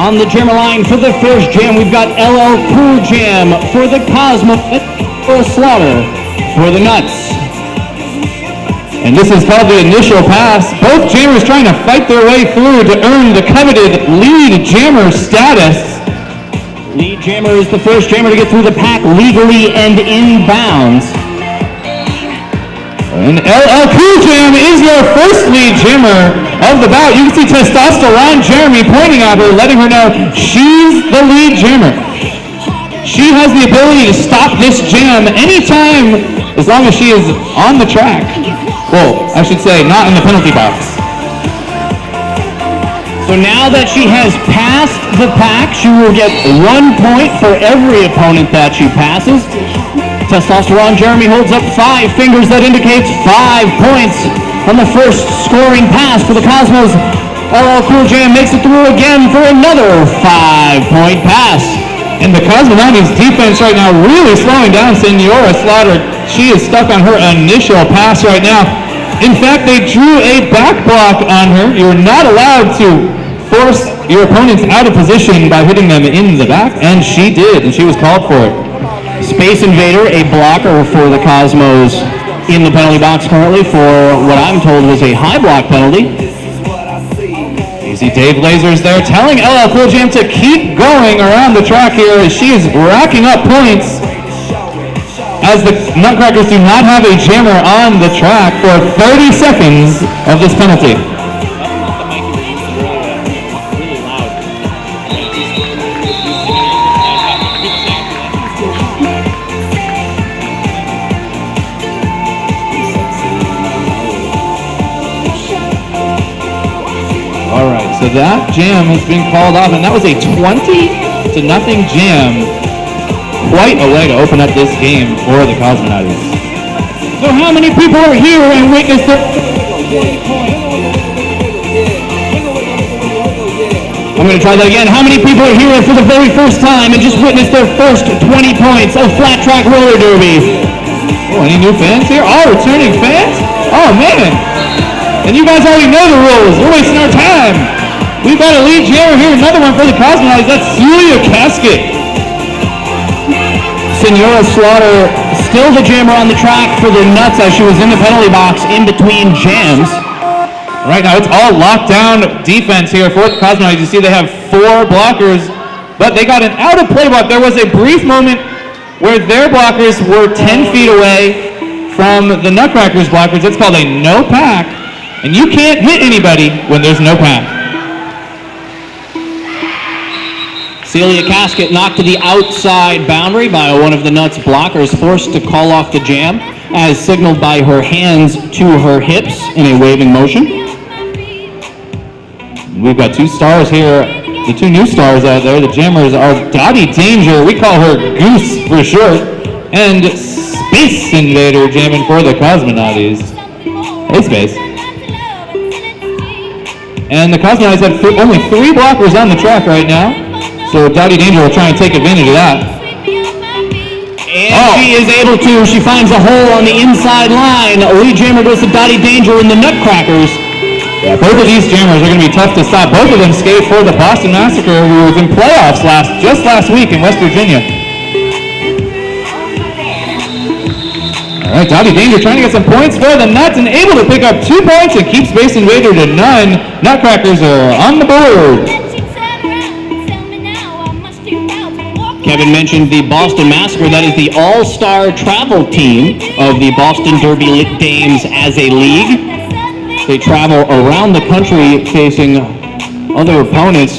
On the jammer line for the first jam, we've got LL Cool Jam for the Cosmonaughties, Slaughter for the Nuts. And this is called the initial pass. Both jammers trying to fight their way through to earn the coveted lead jammer status. Lead jammer is the first jammer to get through the pack legally and in bounds. And LL Cool Jam is your first lead jammer of the bout. You can see Testosterone Jeremy pointing at her, letting her know she's the lead jammer. She has the ability to stop this jam anytime as long as she is on the track. Well, I should say not in the penalty box. So now that she has passed the pack, she will get 1 point for every opponent that she passes. Testosterone Jeremy holds up 5 fingers. That indicates 5 points on the first scoring pass for the Cosmos. LL Cool Jam makes it through again for another 5-point pass. And the Cosmonaughties defense right now really slowing down Senora Slaughter. She is stuck on her initial pass right now. In fact, they drew a back block on her. You're not allowed to force your opponents out of position by hitting them in the back, and she did, and she was called for it. Space Invader, a blocker for the Cosmos in the penalty box currently for what I'm told was a high block penalty. You see Dave Lasers there telling LL Cool Jam to keep going around the track here as she is racking up points, as the Nutcrackers do not have a jammer on the track for 30 seconds of this penalty. All right, so that jam has been called off, and that was a 20-0 jam. Quite a way to open up this game for the Cosmonaughties. So how many people are here and witnessed the... I'm going to try that again. How many people are here for the very first time and just witnessed their first 20 points of flat track roller derby? Oh, any new fans here? Oh, returning fans? Oh, man. And you guys already know the rules. We're wasting our time. We've got a lead jammer here. Another one for the Cosmonaughties. That's Celia Casket. Senora Slaughter still the jammer on the track for the Nuts as she was in the penalty box in between jams. Right now it's all lockdown defense here for the Cosmonaughties. You see they have 4 blockers, but they got an out of play block. There was a brief moment where their blockers were 10 feet away from the Nutcrackers blockers. It's called a no pack, and you can't hit anybody when there's no pack. Celia Casket knocked to the outside boundary by one of the Nuts blockers, forced to call off the jam, as signaled by her hands to her hips in a waving motion. We've got 2 stars here, the 2 new stars out there. The jammers are Dottie Danger, we call her Goose for short, and Space Invader jamming for the Cosmonaughties. Hey, Space. And the Cosmonaughties have only 3 blockers on the track right now. So Dottie Danger will try and take advantage of that. And she is able to. She finds a hole on the inside line. Lead jammer goes to Dottie Danger in the Nutcrackers. Yeah, both of these jammers are going to be tough to stop. Both of them skate for the Boston Massacre, who was in playoffs just last week in West Virginia. All right, Dottie Danger trying to get some points for the Nuts and able to pick up 2 points and keep Space Invader to none. Nutcrackers are on the board. Kevin mentioned the Boston Massacre. That is the all-star travel team of the Boston Derby Dames as a league. They travel around the country facing other opponents.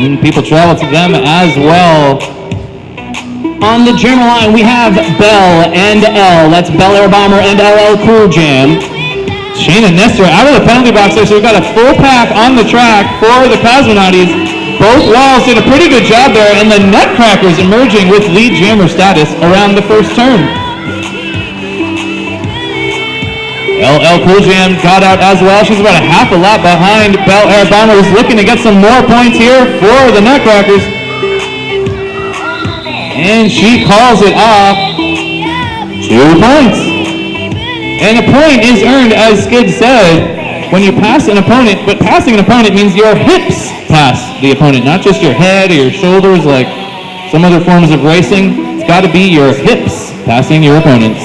And people travel to them as well. On the jammer line, we have Bell and L. That's Bel Air Bomber and LL Cool Jam. Shayna Nestor out of the penalty box there, so we've got a full pack on the track for the Cosmonaughties. Both walls did a pretty good job there, and the Nutcrackers emerging with lead jammer status around the first turn. LL Cool Jam got out as well. She's about a half a lap behind Bel Air Bomber, who's looking to get some more points here for the Nutcrackers. And she calls it off. 2 points. And a point is earned, as Skid said. when you pass an opponent, but passing an opponent means your hips pass the opponent, not just your head or your shoulders like some other forms of racing. It's got to be your hips passing your opponents.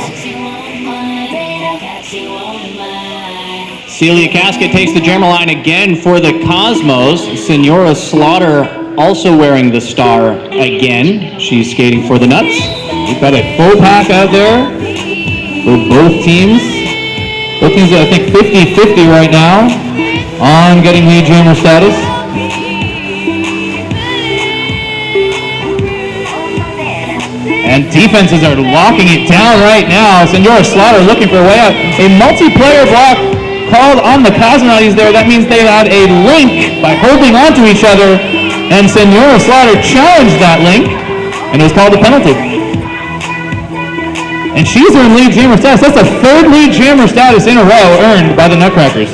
Celia Casket takes the jammer line again for the Cosmos. Senora Slaughter also wearing the star again. She's skating for the Nuts. We've got a full pack out there for both teams. Both teams are, I think, 50-50 right now on getting lead jammer status. And defenses are locking it down right now. Senora Slaughter looking for a way out. A multiplayer block called on the Cosmonaughties there. That means they had a link by holding onto each other, and Senora Slaughter challenged that link, and it was called a penalty. And she's earned lead jammer status. That's the third lead jammer status in a row earned by the Nutcrackers.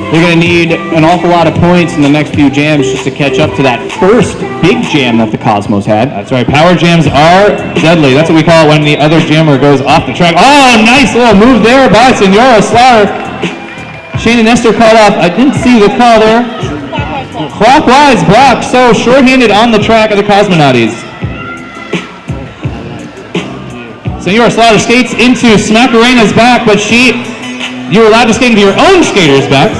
They're going to need an awful lot of points in the next few jams just to catch up to that first big jam that the Cosmos had. That's right, power jams are deadly. That's what we call it when the other jammer goes off the track. Oh, nice little move there by Senora Slaughter. Shane and Nestor called off. I didn't see the call there. Clockwise block, so shorthanded on the track of the Cosmonaughties. Senora Slaughter skates into Smackarena's back, but you're allowed to skate into your own skater's back.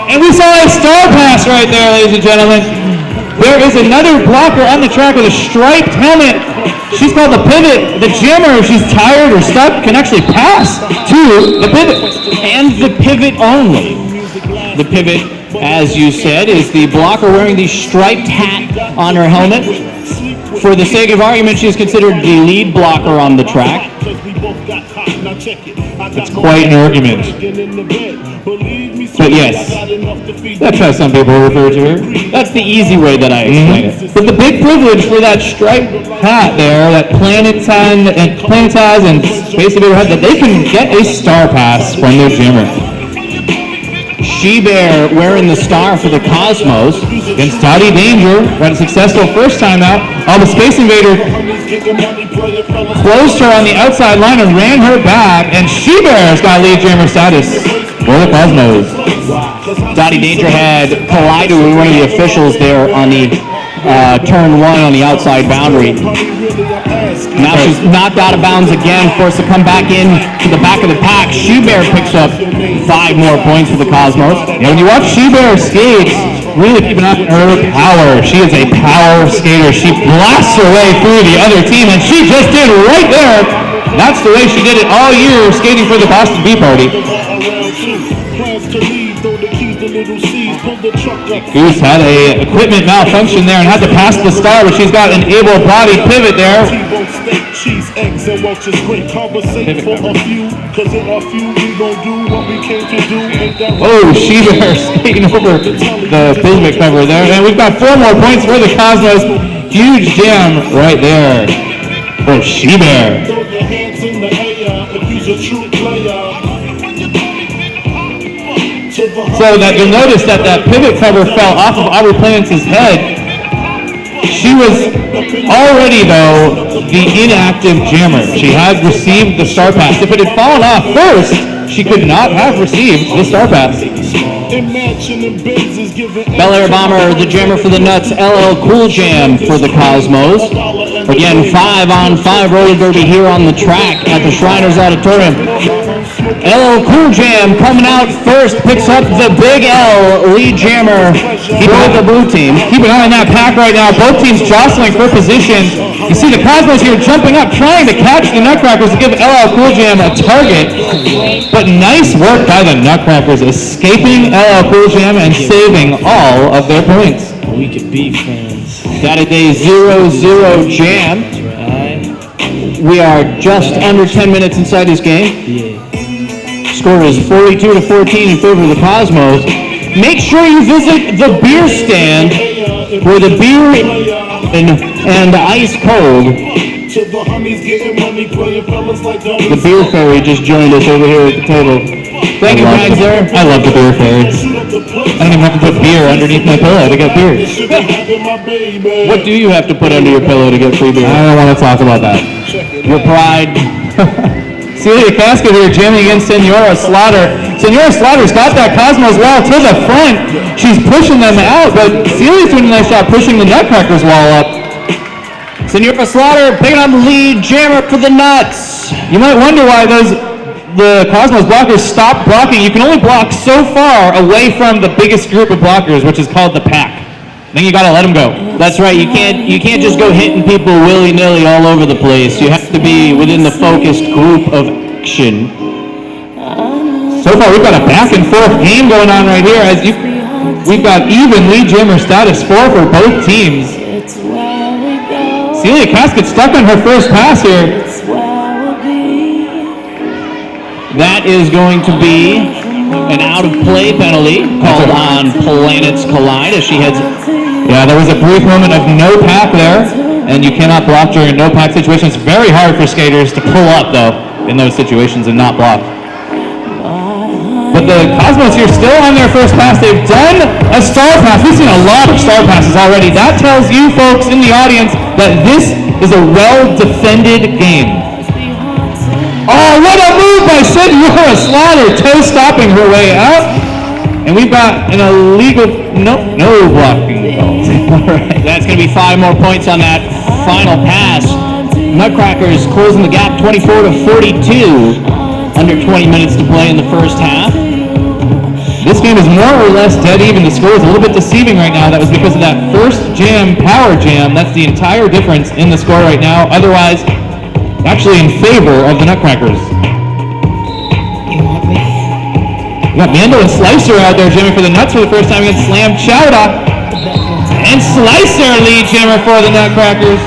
And we saw a star pass right there, ladies and gentlemen. There is another blocker on the track with a striped helmet. She's called the pivot. The jammer, if she's tired or stuck, can actually pass to the pivot. And the pivot only. The pivot, as you said, is the blocker wearing the striped hat on her helmet. For the sake of argument, she's considered the lead blocker on the track. It's quite an argument. But yes, that's how some people refer to her. That's the easy way that I explain it. But the big privilege for that striped hat there, that planetized and Space Invader hat, that they can get a star pass from their jammer. She-Bear wearing the star for the Cosmos against Dottie Danger. Got a successful first time out. The Space Invader closed her on the outside line and ran her back, and She-Bear's got lead jammer status for the Cosmos. Dottie Danger had collided with one of the officials there on the turn one on the outside boundary. Now she's knocked out of bounds again, forced to come back in to the back of the pack. She-Bear picks up 5 more points for the Cosmos. And when you watch She-Bear skate, really keep an eye on her power. She is a power skater. She blasts her way through the other team, and she just did right there. That's the way she did it all year, skating for the Boston Bee Party. Goose had a equipment malfunction there and had to pass the star, but she's got an able-bodied pivot there. Oh, She-Bear skating over the pivot cover there. And we've got 4 more points for the Cosmos. Huge jam right there for She-Bear. So that you'll notice that pivot cover fell off of Aubrey Plance's head. She was already, though, the inactive jammer. She had received the star pass. If it had fallen off first, she could not have received the star pass. Bel Air Bomber, the jammer for the Nuts. LL Cool Jam for the Cosmos. Again, 5-on-5 roller derby here on the track at the Shriners Auditorium. LL Cool Jam coming out first, picks up the big L lead jammer for the blue team. Keep an eye on that pack right now. Both teams jostling for position. You see the Cosmos here jumping up, trying to catch the Nutcrackers to give LL Cool Jam a target. But nice work by the Nutcrackers, escaping LL Cool Jam and saving all of their points. We could be friends. Saturday 0-0 jam. We are just under 10 minutes inside this game. Yeah. Score is 42-14 in favor of the Cosmos. Make sure you visit the beer stand where the beer and ice cold. The beer fairy just joined us over here at the table. Thank you guys there. I love the beer fairy. I don't even have to put beer underneath my pillow to get beer. What do you have to put under your pillow to get free beer? I don't want to talk about that. Your pride. Celia Casket here jamming against Senora Slaughter. Senora Slaughter's got that Cosmos wall to the front. She's pushing them out, but Celia's doing a nice job pushing the Nutcrackers wall up. Senora Slaughter picking up the lead jammer for the Nuts. You might wonder why the Cosmos blockers stop blocking. You can only block so far away from the biggest group of blockers, which is called the pack. Then you gotta let them go. That's right. You can't just go hitting people willy-nilly all over the place. You have to be within the focused group of action. So far, we've got a back and forth game going on right here. We've got even lead jammer status 4 for both teams. Celia Casket stuck on her first pass here. That is going to be an out-of-play penalty called on Planets Collide as she heads. Yeah, there was a brief moment of no pack there, and you cannot block during a no pack situation. It's very hard for skaters to pull up, though, in those situations and not block. But the Cosmos here still on their first pass. They've done a star pass. We've seen a lot of star passes already. That tells you folks in the audience that this is a well-defended game. Oh, what a move by Senora Slaughter, toe stopping her way out. And we've got an illegal, no blocking. Right. That's going to be 5 more points on that final pass. Nutcrackers closing the gap 24-42. Under 20 minutes to play in the first half. This game is more or less dead even. The score is a little bit deceiving right now. That was because of that first jam, power jam. That's the entire difference in the score right now. Otherwise, actually in favor of the Nutcrackers. We got Mando and Slicer out there jamming for the Nuts for the first time against Slam Chowda. And Slicer lead jammer for the Nutcrackers.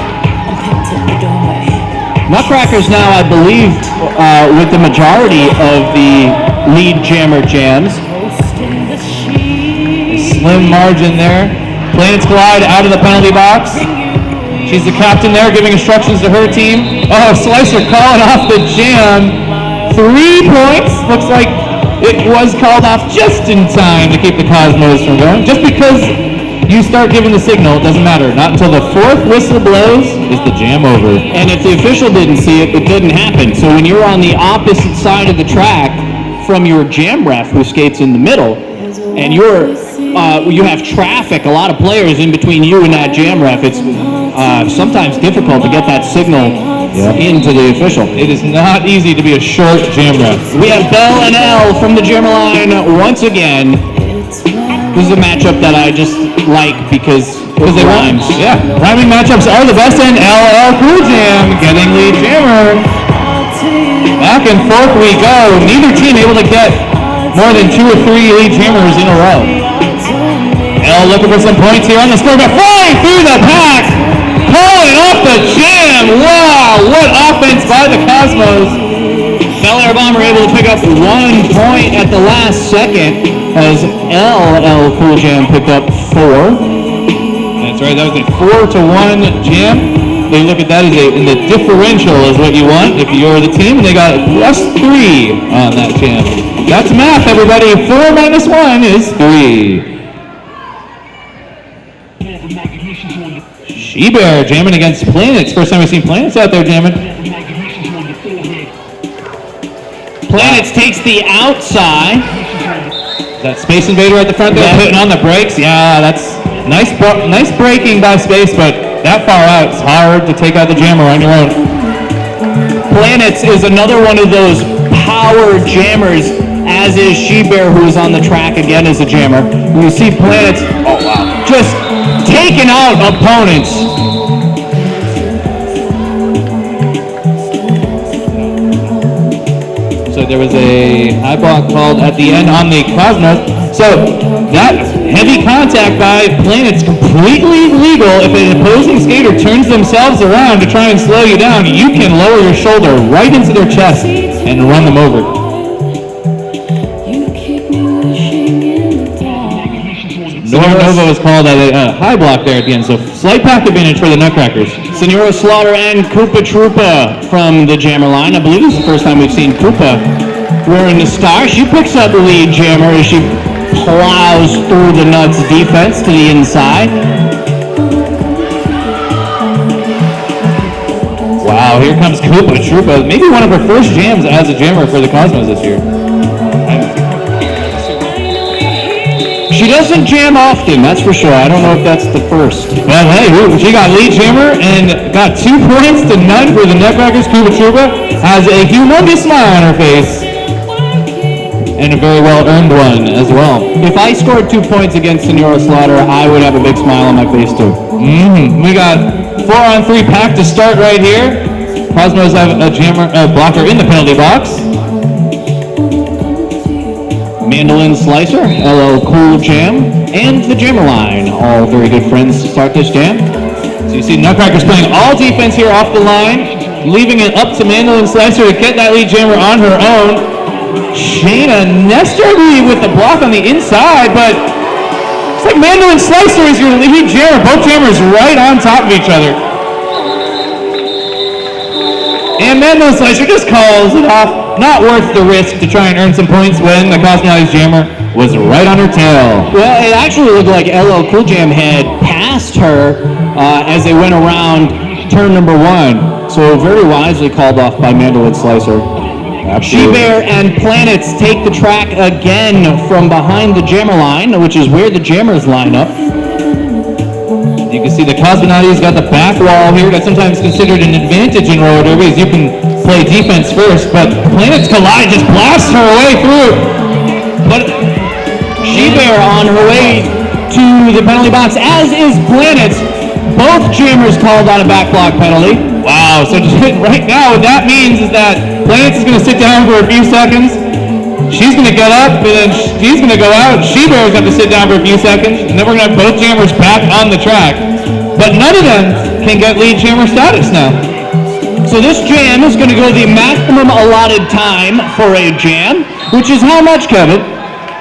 Nutcrackers now, I believe, with the majority of the lead jammer jams. A slim margin there. Planets Collide out of the penalty box. She's the captain there, giving instructions to her team. Oh, Slicer calling off the jam. 3 points. Looks like it was called off just in time to keep the Cosmos from going. Just because you start giving the signal, it doesn't matter. Not until the 4th whistle blows is the jam over. And if the official didn't see it, it didn't happen. So when you're on the opposite side of the track from your jam ref who skates in the middle, and you have traffic, a lot of players in between you and that jam ref, it's sometimes difficult to get that signal into the official. It is not easy to be a short jam ref. We have Bell and L from the jammer line once again. This is a matchup that I just like because it rhymes. Yeah, rhyming matchups are the best, and LL Cool Jam getting lead jammer. Back and forth we go. Neither team able to get more than 2 or 3 lead jammers in a row. L looking for some points here on the score, but flying through the pack, pulling off the jam. Wow, what offense by the Cosmos. Bel Air Bomber able to pick up 1 point at the last second as LL Cool Jam picked up 4. That's right, that was a 4-1 jam. They look at that as in the differential is what you want if you're the team, and they got +3 on that jam. That's math, everybody. 4 minus 1 is 3. She-Bear jamming against Planets. First time we've seen Planets out there jamming. Planets takes the outside. Is that Space Invader at the front there putting on the brakes? Yeah, that's nice braking by Space, but that far out, it's hard to take out the jammer on your own. Planets is another one of those power jammers, as is She-Bear, who is on the track again as a jammer. You see Planets, just taking out opponents. So there was a high block called at the end on the Cosmos. So that heavy contact by Planets completely legal. If an opposing skater turns themselves around to try and slow you down, you can lower your shoulder right into their chest and run them over. Nova was called at a high block there at the end, so slight pack advantage for the Nutcrackers. Senora Slaughter and Koopa Troopa from the jammer line. I believe this is the first time we've seen Koopa wearing the star. She picks up the lead jammer as she plows through the Nuts defense to the inside. Wow, Wow, here comes Koopa Troopa. Maybe one of her first jams as a jammer for the Cosmos this year. She doesn't jam often, that's for sure. I don't know if that's the first. Well, hey, she got lead jammer and got 2 points to none for the Nutcrackers. Koopa Troopa has a humongous smile on her face. And a very well-earned one as well. If I scored 2 points against Senora Slaughter, I would have a big smile on my face too. We got 4-on-3 pack to start right here. Cosmos have a blocker in the penalty box. Mandolin Slicer, LL Cool Jam, and the Jammer Line, all very good friends to start this jam. So you see Nutcrackers playing all defense here off the line, leaving it up to Mandolin Slicer to get that lead jammer on her own. Shayna Nestorby with the block on the inside, but it's like Mandolin Slicer is your lead jammer. Both jammers right on top of each other. And Mandolin Slicer just calls it off. Not worth the risk to try and earn some points when the Cosmonaughties jammer was right on her tail. Well, it actually looked like LL Cool Jam had passed her as they went around turn number 1. So very wisely called off by Mandolin Slicer. She-Bear and Planets take the track again from behind the jammer line, which is where the jammers line up. You can see the Cosmonaughties got the back wall here. That's sometimes considered an advantage in roller derby, as you can play defense first, but Planets Collide just blasts her way through. But She-Bear on her way to the penalty box, as is Planets. Both jammers called on a back block penalty. Wow, so just right now what that means is that Planets is going to sit down for a few seconds. She's going to get up, and then she's going to go out. She-Bear's going to sit down for a few seconds, and then we're going to have both jammers back on the track. But none of them can get lead jammer status now. So this jam is going to go the maximum allotted time for a jam, which is how much, Kevin?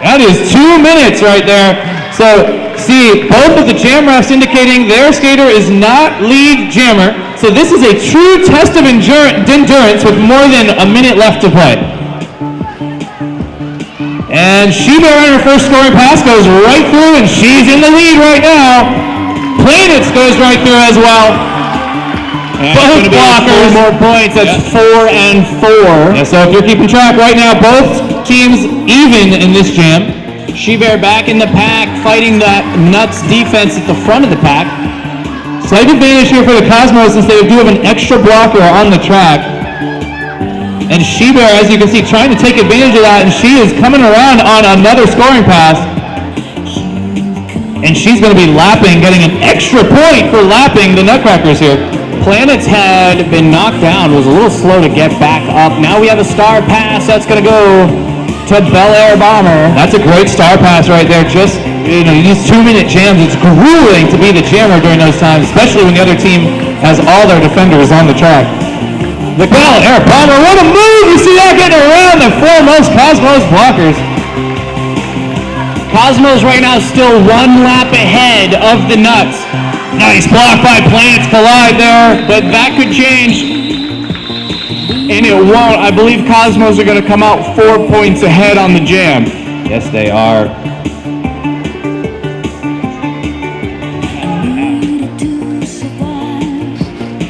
That is 2 minutes right there. So, see, both of the jam refs indicating their skater is not lead jammer. So this is a true test of endurance with more than a minute left to play. And She-Bear on her first scoring pass goes right through, and she's in the lead right now. Planets goes right through as well. And both blockers. 4 more points. That's 4 and 4. Yeah, so if you're keeping track right now, both teams even in this jam. She-Bear back in the pack, fighting that Nuts defense at the front of the pack. Slight advantage here for the Cosmos since they do have an extra blocker on the track. And She-Bear, as you can see, trying to take advantage of that, and she is coming around on another scoring pass. And she's going to be lapping, getting an extra point for lapping the Nutcrackers here. Planets had been knocked down, was a little slow to get back up. Now we have a star pass that's going to go to Bel Air Bomber. That's a great star pass right there. Just, these 2-minute jams, it's grueling to be the jammer during those times, especially when the other team has all their defenders on the track. The Bel Air Bomber, what a move! You see that getting around the foremost Cosmos blockers. Cosmos right now still 1 lap ahead of the Nuts. Nice block by Planets Collide there. But that could change. And it won't. I believe Cosmos are going to come out 4 points ahead on the jam. Yes, they are.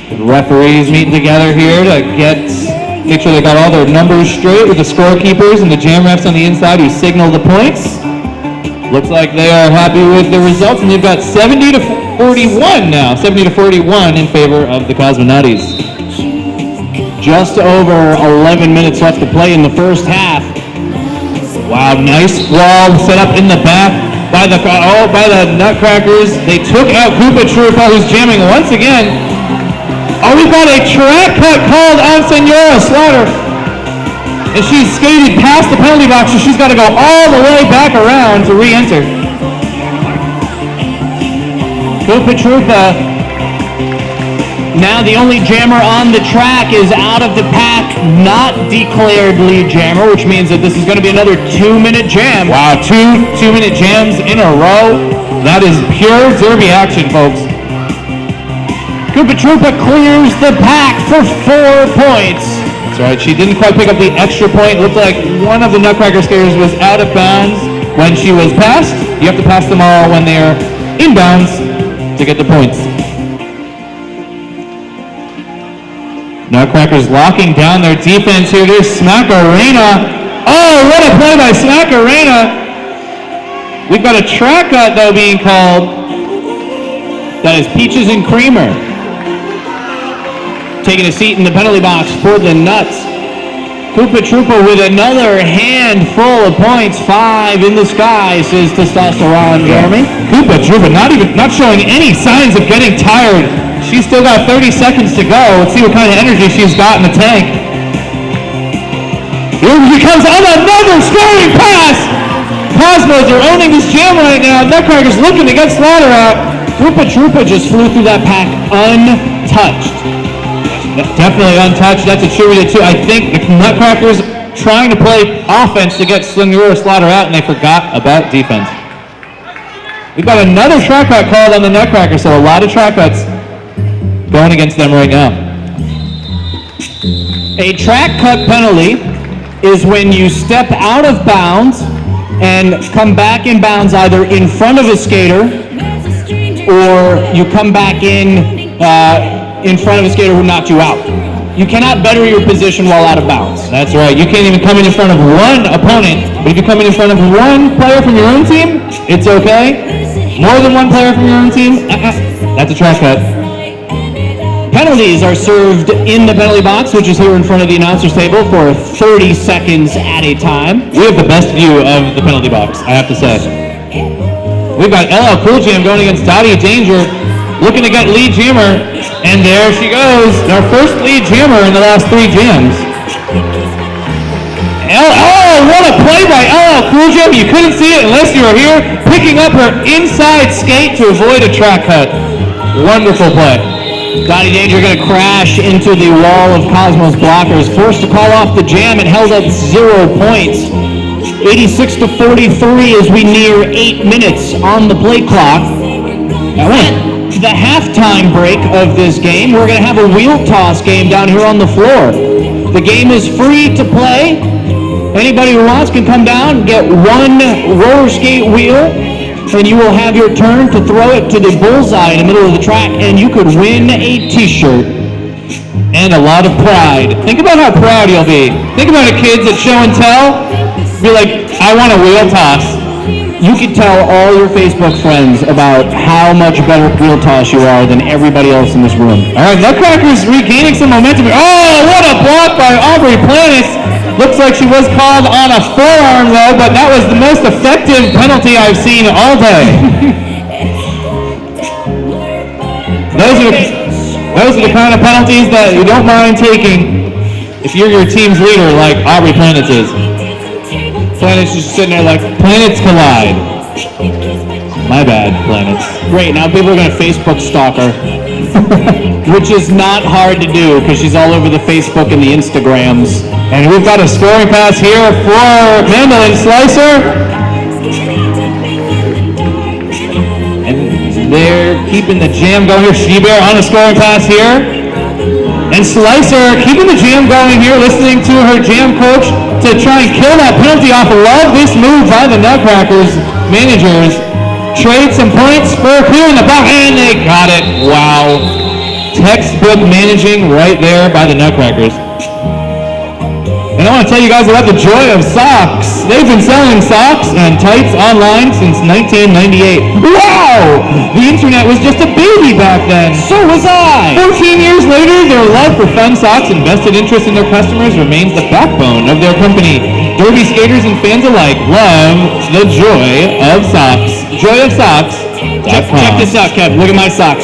The referees meeting together here to make sure they got all their numbers straight with the scorekeepers and the jam refs on the inside who signal the points. Looks like they are happy with the results, and they've got 70-41 now. 70-41 in favor of the Cosmonaughties. Just over 11 minutes left to play in the first half. Wow, nice wall set up in the back by the Nutcrackers. They took out Koopa Troopa, who's jamming once again. Oh, we've got a track cut called on Senora Slaughter. And she's skated past the penalty box, so she's got to go all the way back around to re-enter. Koopa Troopa, now the only jammer on the track, is out of the pack, not declared lead jammer, which means that this is going to be another 2-minute jam. Wow, two 2-minute jams in a row. That is pure derby action, folks. Koopa Troopa clears the pack for 4 points. That's right, she didn't quite pick up the extra point. It looked like one of the Nutcracker skaters was out of bounds when she was passed. You have to pass them all when they're inbounds to get the points. Nutcrackers locking down their defense here. There's Smackarena. Oh, what a play by Smackarena. We've got a track cut, though, being called. That is Peaches and Creamer taking a seat in the penalty box for the Nuts. Koopa Troopa with another handful of points. 5 in the sky, says Testosterone Jeremy. Koopa Troopa not showing any signs of getting tired. She's still got 30 seconds to go. Let's see what kind of energy she's got in the tank. Here she comes on another scoring pass. Cosmos are owning this jam right now. Nutcrackers looking to get Slaughter out. Koopa Troopa just flew through that pack untouched. Definitely untouched. That's attributed to, I think, the Nutcrackers trying to play offense to get Senora Slaughter out, and they forgot about defense. We've got another track cut called on the Nutcrackers, so a lot of track cuts going against them right now. A track cut penalty is when you step out of bounds and come back in bounds either in front of a skater or you come back in front of a skater who knocked you out. You cannot better your position while out of bounds. That's right. You can't even come in front of one opponent, but if you come in front of one player from your own team, it's okay. More than one player from your own team, that's a track cut. Penalties are served in the penalty box, which is here in front of the announcer's table for 30 seconds at a time. We have the best view of the penalty box, I have to say. We've got LL Cool Jam going against Dottie Danger, looking to get lead jammer, and there she goes, our first lead jammer in the last 3 jams. Oh, what a play by LL Cool Jam. You couldn't see it unless you were here, picking up her inside skate to avoid a track cut. Wonderful play. Dottie Danger going to crash into the wall of Cosmos blockers, forced to call off the jam and held at 0 points. 86-43 as we near 8 minutes on the play clock. And the halftime break of this game, we're going to have a wheel toss game down here on the floor. The game is free to play. Anybody who wants can come down and get one roller skate wheel, and you will have your turn to throw it to the bullseye in the middle of the track, and you could win a t-shirt. And a lot of pride. Think about how proud you'll be. Think about the kids at show and tell. Be like, I want a wheel toss. You could tell all your Facebook friends about how much better wheel toss you are than everybody else in this room. All right, Nutcrackers regaining some momentum. Oh, what a block by Aubrey Planets. Looks like she was called on a forearm, though, but that was the most effective penalty I've seen all day. Those are the kind of penalties that you don't mind taking if you're your team's leader like Aubrey Planets is. Planets just sitting there like, planets collide. My bad, Planets. Great, now people are going to Facebook stalk her. Which is not hard to do because she's all over the Facebook and the Instagrams. And we've got a scoring pass here for Mandolin Slicer. And they're keeping the jam going here. She-Bear on a scoring pass here. And Slicer keeping the jam going here, listening to her jam coach to try and kill that penalty off. Love this move by the Nutcrackers managers. Trade some points for clear in the box, and they got it. Wow. Textbook managing right there by the Nutcrackers. And I want to tell you guys about the joy of socks. They've been selling socks and tights online since 1998. Wow! The internet was just a baby back then. So was I! 14 years later, their love for fun socks and vested interest in their customers remains the backbone of their company. Derby skaters and fans alike love the joy of socks. Joyofsocks.com. Check this out, Kev. Look at my socks.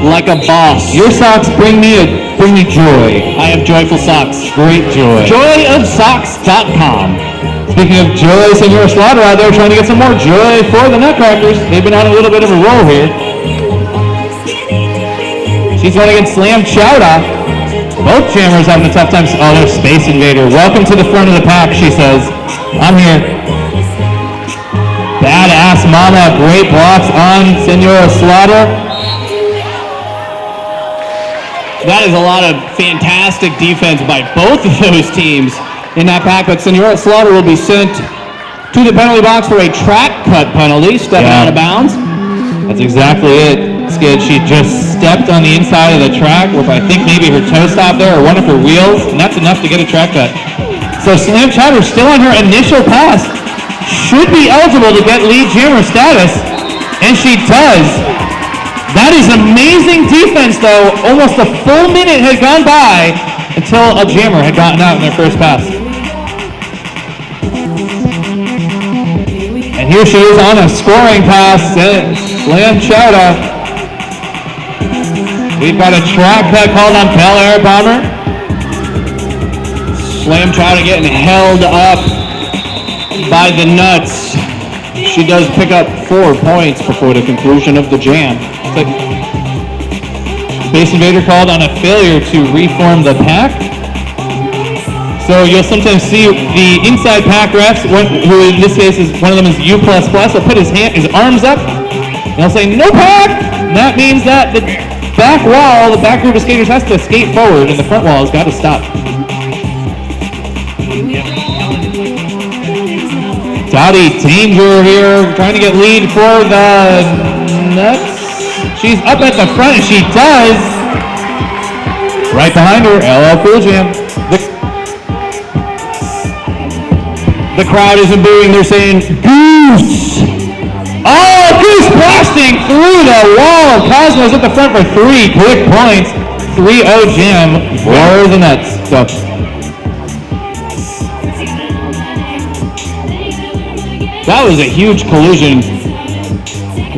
Like a boss. Your socks bring me joy. I have joyful socks. Great joy. Joyofsocks.com. Speaking of joy, Senora Slaughter out there trying to get some more joy for the Nutcrackers. They've been on a little bit of a roll here. She's going against Slam Chowda. Both jammers having a tough time. Oh, there's Space Invader. Welcome to the front of the pack, she says. I'm here. Badass Mama. Great blocks on Senora Slaughter. That is a lot of fantastic defense by both of those teams in that pack, but Senora Slaughter will be sent to the penalty box for a track cut penalty, stepping out of bounds. That's exactly it. skid. She just stepped on the inside of the track with, I think, maybe her toe stopped there or one of her wheels, and that's enough to get a track cut. So Slam Chowder still on her initial pass. Should be eligible to get lead jammer status, and she does. That is amazing defense, though. Almost a full minute had gone by until a jammer had gotten out in their first pass. And here she is on a scoring pass. Slam Chowder. We've got a track cut called on Bel Air Bomber. Slam Chowder getting held up by the Nuts. She does pick up 4 points before the conclusion of the jam. Space Invader called on a failure to reform the pack. So you'll sometimes see the inside pack refs, who in this case is one of them is U++, will put his arms up, and he'll say no pack. And that means that the back wall, the back group of skaters has to skate forward, and the front wall has got to stop. Dottie Danger here, trying to get lead for the Nuts. She's up at the front, and she does. Right behind her, LL Cool Jam. The crowd isn't booing, they're saying, Goose! Oh, Goose blasting through the wall. Cosmos at the front for 3 quick points. 3-0 jam for the Nuts. So, that was a huge collision.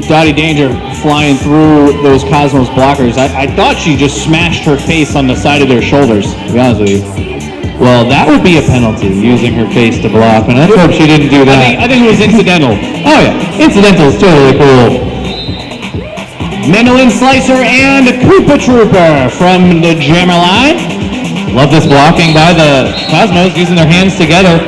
Dottie Danger flying through those Cosmos blockers. I thought she just smashed her face on the side of their shoulders, to be honest with you. well, that would be a penalty, using her face to block, and I hope she didn't do that. I think it was incidental. Oh yeah, incidental is totally cool. Mandolin Slicer and Koopa Trooper from the jammer line. Love this blocking by the Cosmos, using their hands together.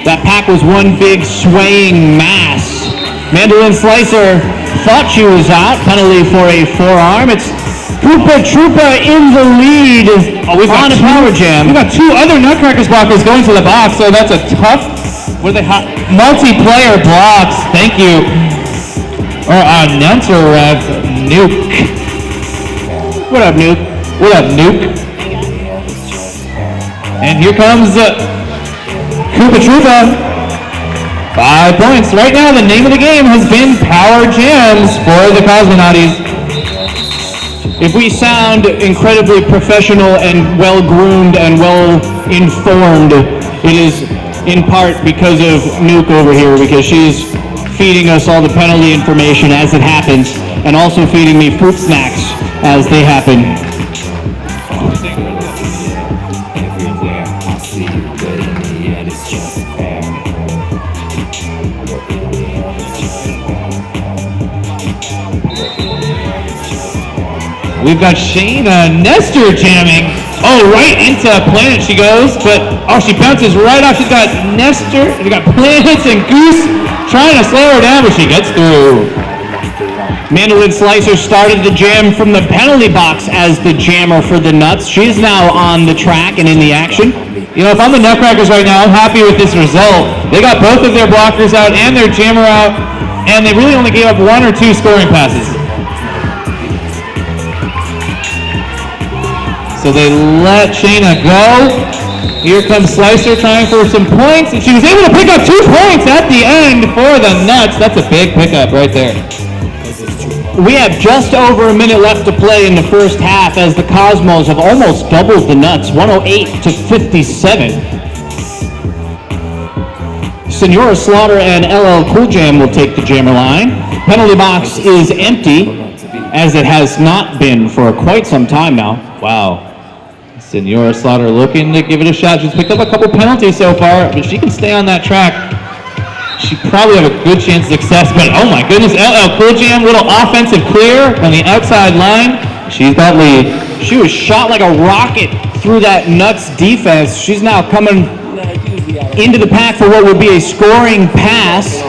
That pack was one big swaying mass. Mandolin Slicer thought she was out, penalty for a forearm. It's Koopa Trooper in the lead on a power jam. We've got 2 other Nutcrackers blockers going to the box, so that's a tough, multiplayer blocks. Thank you. Or announcer ref, Nuke. What up, Nuke? What up, Nuke? And here comes Koopa Troopa. 5 points. Right now, the name of the game has been Power Jams for the Cosmonaughties. If we sound incredibly professional and well-groomed and well-informed, it is in part because of Nuke over here, because she's feeding us all the penalty information as it happens, and also feeding me fruit snacks as they happen. We've got Shayna Nestor jamming. Oh, right into Planet she goes, but she bounces right off. She's got Nestor, we got Planets and Goose trying to slow her down, but she gets through. Mandolin Slicer started the jam from the penalty box as the jammer for the Nuts. She's now on the track and in the action. You know, if I'm the Nutcrackers right now, I'm happy with this result. They got both of their blockers out and their jammer out, and they really only gave up 1 or 2 scoring passes. So they let Shayna go. Here comes Slicer trying for some points, and she was able to pick up 2 points at the end for the Nuts. That's a big pickup right there. We have just over a minute left to play in the first half as the Cosmos have almost doubled the Nuts, 108 to 57. Senora Slaughter and LL Cool Jam will take the jammer line. Penalty box is empty, as it has not been for quite some time now. Wow. Senora Slaughter looking to give it a shot. She's picked up a couple penalties so far, but she can stay on that track. She probably have a good chance of success, but oh my goodness, LL Cool Jam, little offensive clear on the outside line. She's got lead. She was shot like a rocket through that Nuts defense. She's now coming into the pack for what would be a scoring pass.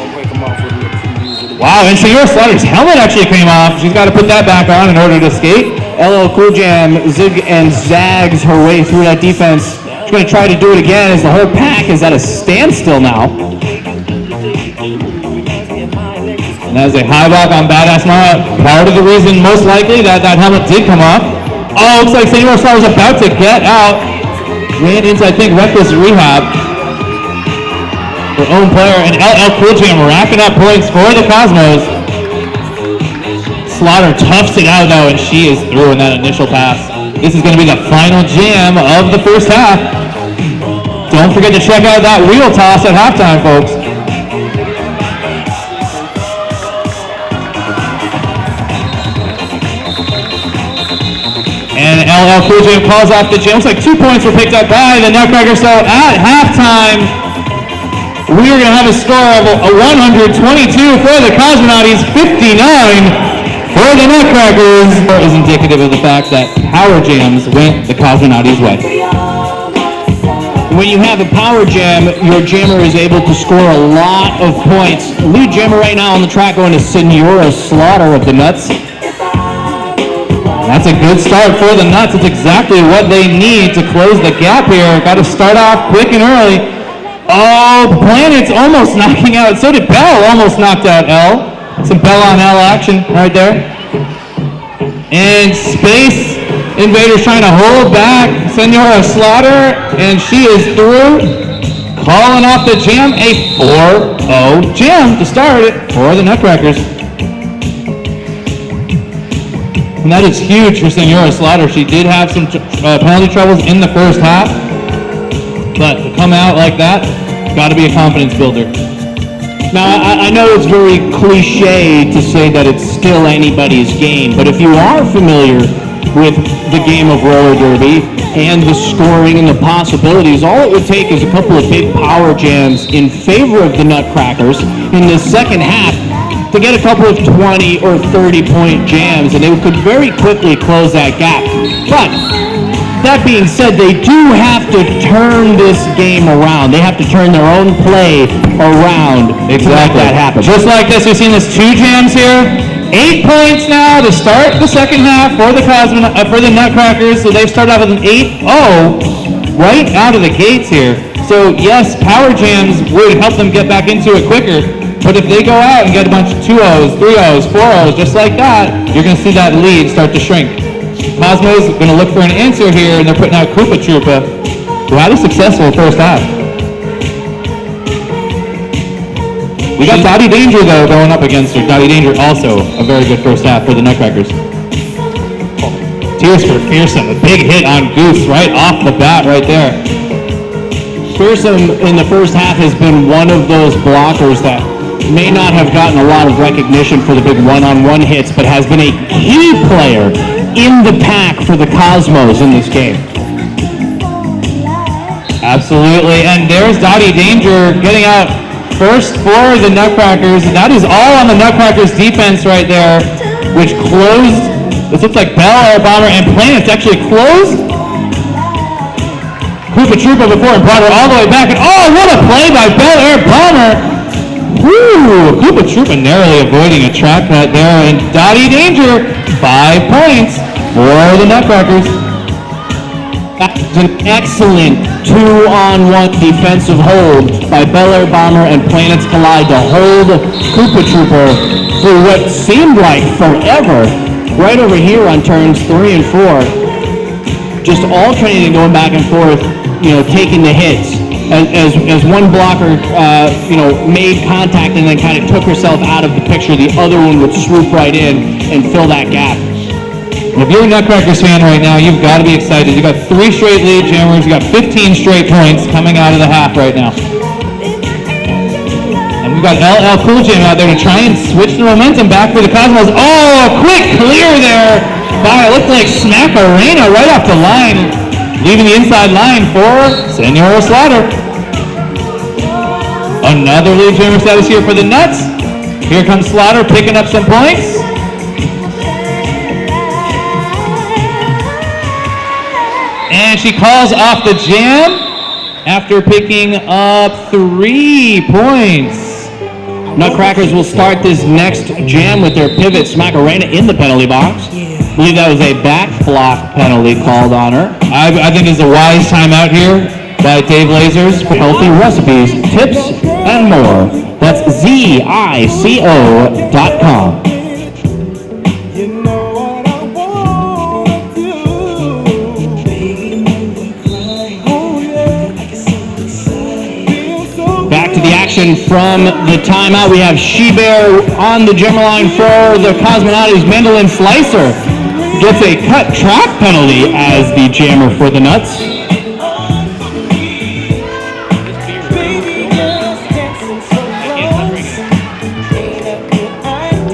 Wow, and Senora Slaughter's helmet actually came off. She's got to put that back on in order to skate. LL Cool Jam zig and zags her way through that defense. She's going to try to do it again as the whole pack is at a standstill now. And that is a high block on Badass Mara. Part of the reason, most likely, that helmet did come off. Oh, looks like Senor Star was about to get out. Ran into, I think, reckless rehab. Their own player, and LL Cool Jam racking up points for the Cosmos. Slaughter toughs it out, though, and she is through in that initial pass. This is going to be the final jam of the first half. Don't forget to check out that wheel toss at halftime, folks. And LL Cool J calls off the jam. Looks like 2 points were picked up by the Nutcrackers. So at halftime, we are going to have a score of 122 for the Cosmonaughties, 59 for the Nutcrackers. Is indicative of the fact that power jams went the Cosmonaughties' way. When you have a power jam, your jammer is able to score a lot of points. Lead jammer right now on the track going to Senora Slaughter of the Nuts. That's a good start for the Nuts. It's exactly what they need to close the gap here. Got to start off quick and early. Oh, Planet's almost knocking out. So did Bell, almost knocked out L. Some Bell on L action right there. And Space Invaders trying to hold back Senora Slaughter, and she is through. Calling off the jam, a 4-0 jam to start it for the Nutcrackers. And that is huge for Senora Slaughter. She did have some penalty troubles in the first half, but to come out like that, got to be a confidence builder. Now, I know it's very cliche to say that it's still anybody's game, but if you are familiar with the game of roller derby and the scoring and the possibilities, all it would take is a couple of big power jams in favor of the Nutcrackers in the second half to get a couple of 20 or 30 point jams, and they could very quickly close that gap. But that being said, they do have to turn this game around. They have to turn their own play around to make that happen. Just like this, we've seen this 2 jams here. 8 points now to start the second half for the Nutcrackers. So they've started off with an 8-0 right out of the gates here. So yes, power jams would help them get back into it quicker. But if they go out and get a bunch of 2-0s, 3-0s, 4-0s, just like that, you're going to see that lead start to shrink. Cosmos going to look for an answer here, and they're putting out Koopa Troopa, who had a successful first half. We got Dottie Danger, though, going up against her. Dottie Danger also a very good first half for the Nutcrackers. Tears for Fearsome, a big hit on Goose right off the bat right there. Fearsome in the first half has been one of those blockers that may not have gotten a lot of recognition for the big one-on-one hits, but has been a key player in the pack for the Cosmos in this game. Absolutely, and there's Dottie Danger getting out first for the Nutcrackers. That is all on the Nutcrackers defense right there, which closed. This looks like Bell Air Bomber and Planets actually closed Koopa Troopa before and brought her all the way back. And oh, what a play by Bell Air Bomber! Woo! Koopa Troopa narrowly avoiding a track cut there, and Dottie Danger, 5 points for the Nutcrackers. That's an excellent 2-on-1 defensive hold by Bell Air Bomber and Planets Collide to hold Koopa Troopa for what seemed like forever. Right over here on turns 3 and 4, just alternating, going back and forth, taking the hits. As one blocker, made contact and then kind of took herself out of the picture, the other one would swoop right in and fill that gap. If you're a Nutcrackers fan right now, you've got to be excited. You've got 3 straight lead jammers. You've got 15 straight points coming out of the half right now. And we've got LL Cool Jam out there to try and switch the momentum back for the Cosmos. Oh, a quick clear there by, it looked like Smack Arena right off the line, leaving the inside line for Senora Slaughter. Another lead jammer status here for the Nuts. Here comes Slaughter picking up some points. And she calls off the jam after picking up 3 points. Nutcrackers will start this next jam with their pivot Smack Arena in the penalty box. I believe that was a back block penalty called on her. I think it's a wise timeout here by Dave Lasers. Healthy recipes, tips, and more That's zico.com. Back to the action from the timeout. We have She-Bear on the jammer line for the Cosmonaughties. Mandolin Slicer gets a cut track penalty as the jammer for the Nuts.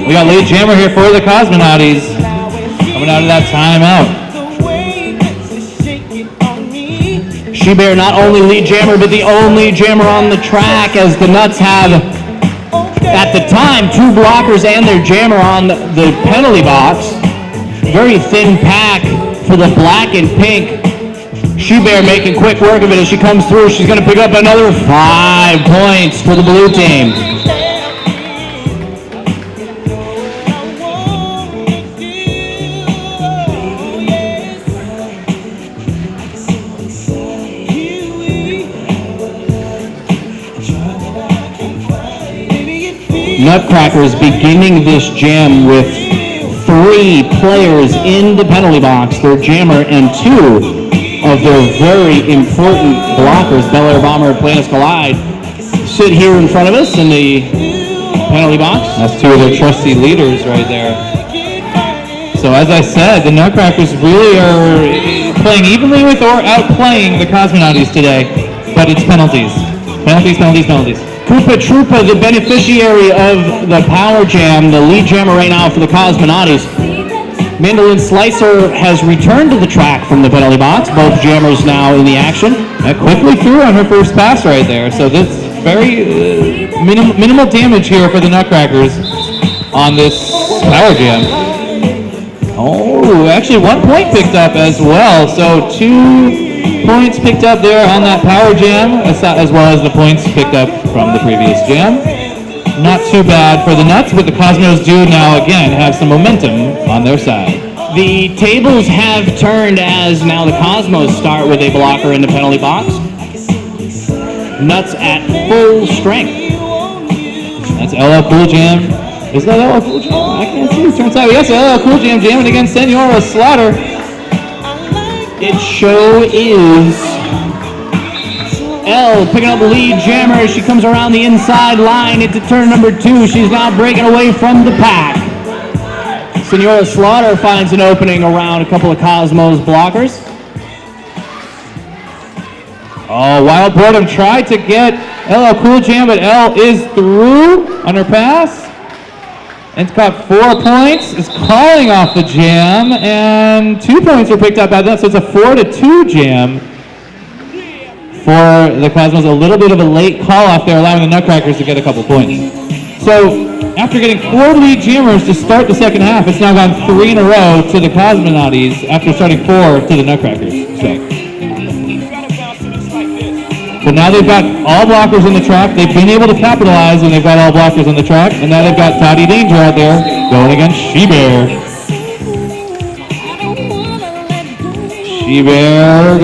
We got lead jammer here for the Cosmonaughties coming out of that timeout. She-Bear not only lead jammer, but the only jammer on the track, as the Nuts have, at the time, 2 blockers and their jammer on the penalty box. Very thin pack for the black and pink. She-Bear making quick work of it as she comes through. She's going to pick up another 5 points for the blue team. Nutcrackers beginning this jam with 3 players in the penalty box, their jammer and 2 of their very important blockers, Bel Air Bomber and Planet Collide, sit here in front of us in the penalty box. That's 2 of their trusty leaders right there. So as I said, the Nutcrackers really are playing evenly with or outplaying the Cosmonaughties today, but it's penalties. Penalties, penalties, penalties. Koopa Troopa, the beneficiary of the power jam, the lead jammer right now for the Cosmonaughties. Mandolin Slicer has returned to the track from the penalty box. Both jammers now in the action. Quickly through on her first pass right there. So this very minimal damage here for the Nutcrackers on this power jam. Oh, actually 1 point picked up as well. So 2 points picked up there on that power jam, as well as the points picked up from the previous jam. Not too bad for the Nuts, but the Cosmos do now again have some momentum on their side. The tables have turned as now the Cosmos start with a blocker in the penalty box. Nuts at full strength. That's LL Cool Jam. Is that LL Cool Jam? I can't see. Turns out, yes, LL Cool Jam jamming against Senora Slaughter. It show is L picking up the lead jammer. She comes around the inside line into turn number 2. She's now breaking away from the pack. Senora Slaughter finds an opening around a couple of Cosmos blockers. Oh, Wild Boredom tried to get LL Cool Jam, but L is through on her pass. And it's got 4 points. It's calling off the jam, and 2 points were picked up by that, so it's a 4-2 jam for the Cosmos. A little bit of a late call off there, allowing the Nutcrackers to get a couple points. So after getting 4 lead jammers to start the second half, it's now gone 3 in a row to the Cosmonaughties after starting 4 to the Nutcrackers. But now they've got all blockers on the track. They've been able to capitalize when they've got all blockers on the track. And now they've got Dottie Danger out there going against She-Bear. She-Bear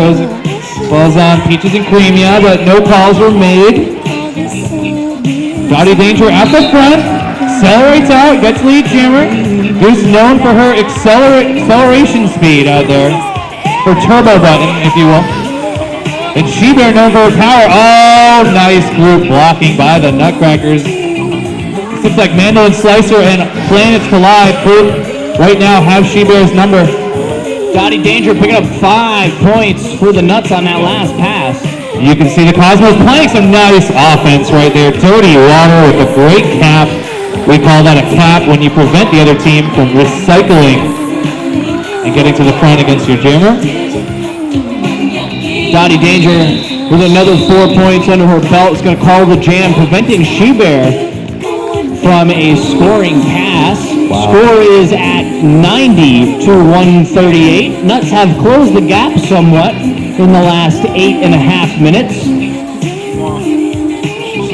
falls on Peaches and Creamia, but no calls were made. Dottie Danger at the front, accelerates out, gets lead jammer. Who's known for her acceleration speed out there. Her turbo button, if you will. And She-Bear known for her power. Oh, nice group blocking by the Nutcrackers. This looks like Mandolin Slicer and Planets Collide right now have She-Bear's number. Dottie Danger picking up 5 points for the Nuts on that last pass. You can see the Cosmos playing some nice offense right there. Dirty Water with a great cap. We call that a cap when you prevent the other team from recycling and getting to the front against your jammer. Dottie Danger with another 4 points under her belt is going to call the jam, preventing She-Bear from a scoring pass. Wow. Score is at 90-138. Nuts have closed the gap somewhat in the last 8.5 minutes.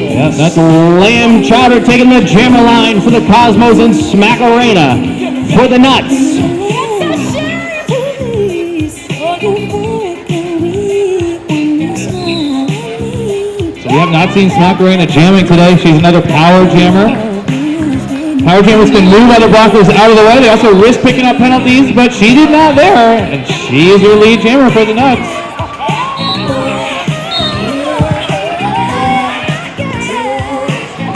Yeah, that's Lamb Chowder taking the jammer line for the Cosmos and Smack Arena for the Nuts. We have not seen Macarena jamming today. She's another power jammer. Power jammers can move other blockers out of the way. They also risk picking up penalties, but she did not there, and she is your lead jammer for the Nuts.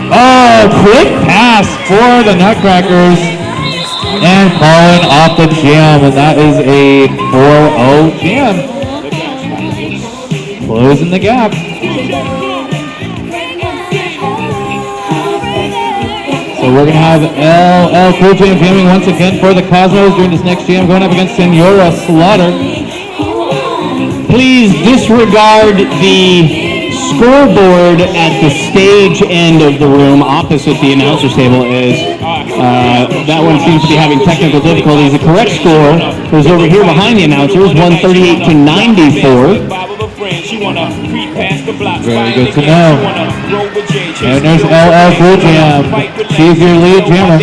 Oh, quick pass for the Nutcrackers, and falling off the jam, and that is a 4-0 jam. Closing the gap. So we're going to have LL Cool Jam jamming once again for the Cosmos during this next jam, going up against Senora Slaughter. Please disregard the scoreboard at the stage end of the room opposite the announcer's table, as that one seems to be having technical difficulties. The correct score was over here behind the announcers, 138-94. Very good to know. And there's LL Cool Jam. She's your lead jammer.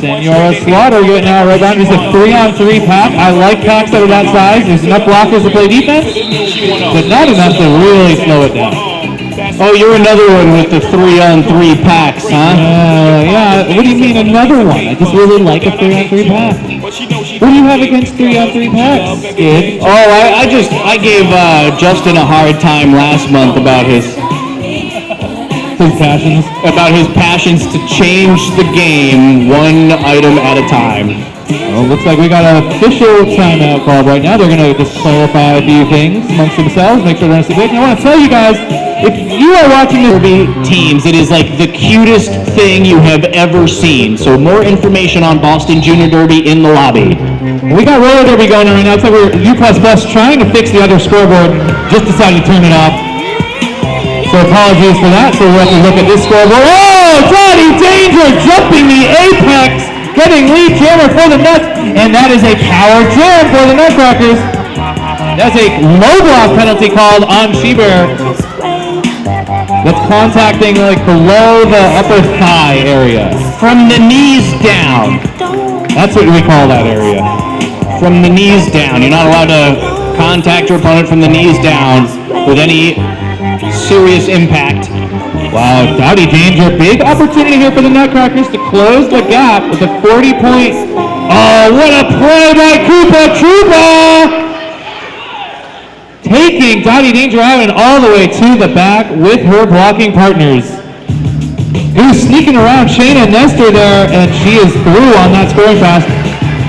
Senora Slaughter getting out right behind. It's a 3-on-3 pack. I like packs that are that size. There's enough blockers to play defense, but not enough to really slow it down. Oh, you're another one with the 3-on-3 packs, huh? Yeah. What do you mean another one? I just really like a 3-on-3 pack. What do you have against 3-on-3 packs, kid? Oh, I gave Justin a hard time last month about his passions to change the game one item at a time. Well, looks like we got an official timeout call right now. They're going to just clarify a few things amongst themselves, make sure they're on the page. And I want to tell you guys, if you are watching the teams, it is like the cutest thing you have ever seen. So more information on Boston Junior Derby in the lobby. We got roller derby going on right now. It's like we're U++ trying to fix the other scoreboard, just decided to turn it off. So apologies for that. So we'll have to look at this scoreboard. Oh, Dottie Danger jumping the apex, getting lead jammer for the Nuts, and that is a power jam for the Nutcrackers. That's a low block penalty called on She-Bear. That's contacting like below the upper thigh area. From the knees down. That's what we call that area. From the knees down. You're not allowed to contact your opponent from the knees down with any serious impact. Wow, Dottie Danger, big opportunity here for the Nutcrackers to close the gap with a 40-point. Oh, what a play by Koopa Troopa! Taking Dottie Danger out and all the way to the back with her blocking partners. Who's sneaking around Shayna Nestor there, and she is through on that scoring pass.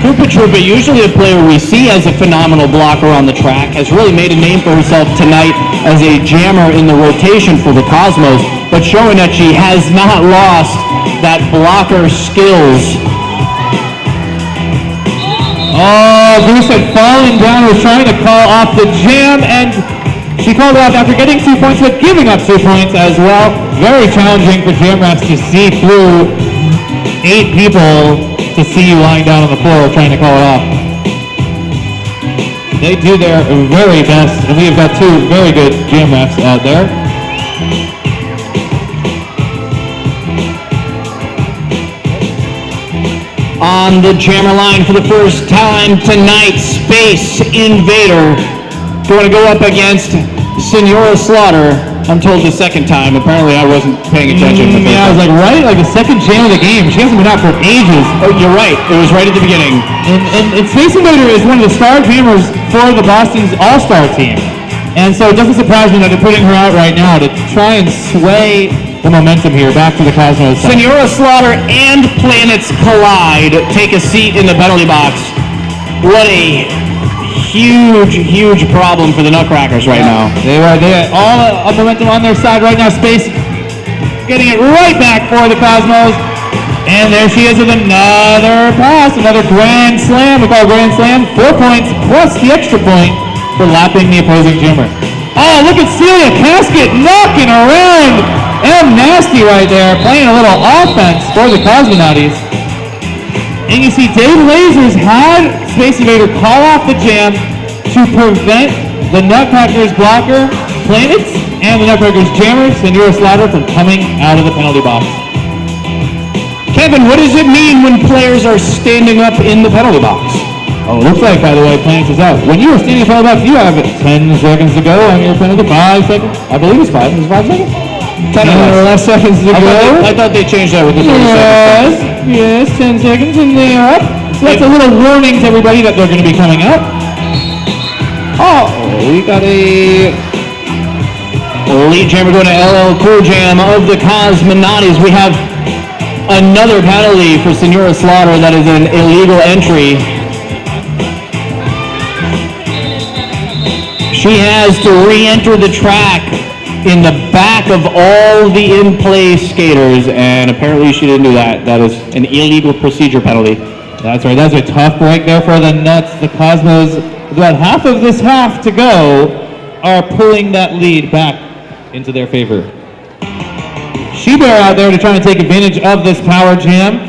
Koopa Troopa, usually a player we see as a phenomenal blocker on the track, has really made a name for herself tonight as a jammer in the rotation for the Cosmos, but showing that she has not lost that blocker skills. Oh, Bruce had fallen down, was trying to call off the jam, and she called it off after getting 2 points, but giving up 2 points as well. Very challenging for jam refs to see through 8 people to see you lying down on the floor trying to call it off. They do their very best, and we have got 2 very good jam refs out there. On the jammer line for the first time tonight, Space Invader going to go up against Senora Slaughter. I'm told the second time. Apparently I wasn't paying attention. Yeah, I was like, right? Like the second jam of the game. She hasn't been out for ages. Oh, you're right. It was right at the beginning. And Space Invader is one of the star jammers for the Boston's All-Star team. And so it doesn't surprise me that they're putting her out right now to try and sway the momentum here back to the Cosmos side. Senora Slaughter and Planets Collide take a seat in the penalty box. What a huge problem for the Nutcrackers right now. They are all of momentum on their side right now. Space getting it right back for the Cosmos. And there she is with another pass, another grand slam. We call it grand slam. 4 points plus the extra point for lapping the opposing jammer. Oh, look at Celia Casket knocking around M Nasty right there, playing a little offense for the Cosmonaughties. And you see Dave Lasers had Space Invader call off the jam to prevent the Nutcrackers blocker, Planets, and the Nutcrackers jammer, Senora Slaughter, from coming out of the penalty box. Kevin, what does it mean when players are standing up in the penalty box? Oh, it looks like, by the way, Planets is out. When you were standing in front of the box, you have 10 seconds to go on your penalty. 5 seconds? I believe it's 5. Is it 5 seconds? 10 or less seconds to go. I thought they changed that with the 30 seconds. Yes, 10 seconds, and they are up. So that's a little warning to everybody that they're going to be coming out. Oh, we got a Lead Jammer going to LL Cool Jam of the Cosmonaughties. We have another penalty for Senora Slaughter. That is an illegal entry. She has to re-enter the track in the back of all the in-play skaters, and apparently she didn't do that. That is an illegal procedure penalty. That's right. That's a tough break there for the Nuts. The Cosmos, with about half of this half to go, are pulling that lead back into their favor. She-Bear out there to try and take advantage of this power jam.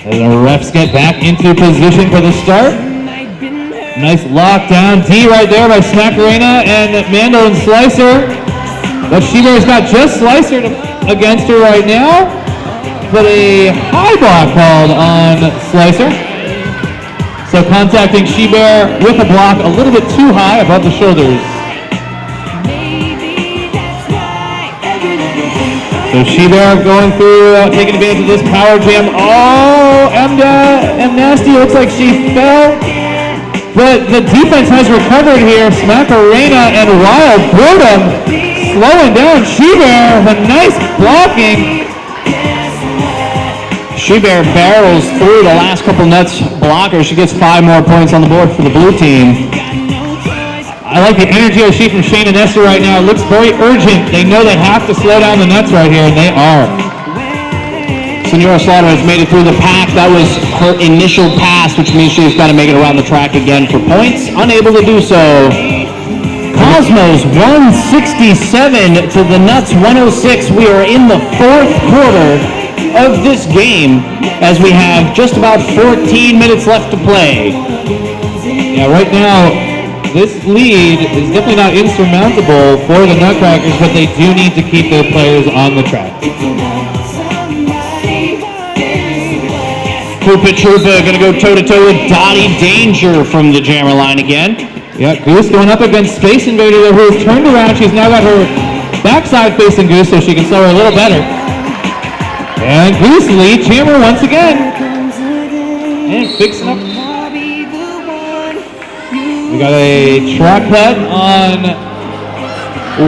As the refs get back into position for the start. Nice lockdown D right there by Smackarena and Mando and Slicer. But She-Bear's got just Slicer against her right now. But a high block called on Slicer. So contacting She-Bear with a block a little bit too high above the shoulders. So She-Bear going through, taking advantage of this power jam. Oh, M Nasty looks like she fell. But the defense has recovered here. Smackarena and Wild Boredom slowing down She-Bear with a nice blocking. She-Bear barrels through the last couple Nuts blockers. She gets 5 more points on the board for the blue team. I like the energy I see from Shane and Esther right now. It looks very urgent. They know they have to slow down the Nuts right here, and they are. Senora Slaughter has made it through the pack. That was her initial pass, which means she's got to make it around the track again for points. Unable to do so. Cosmos 167 to the Nuts 106. We are in the 4th quarter of this game as we have just about 14 minutes left to play. Yeah, right now, this lead is definitely not insurmountable for the Nutcrackers, but they do need to keep their players on the track. Koopa Troopa going to go toe-to-toe with Dottie Danger from the jammer line again. Yeah, Goose going up against Space Invader there, who has turned around. She's now got her backside facing Goose so she can slow her a little better. And Goose lead jammer once again. And fixing up. We got a track cut on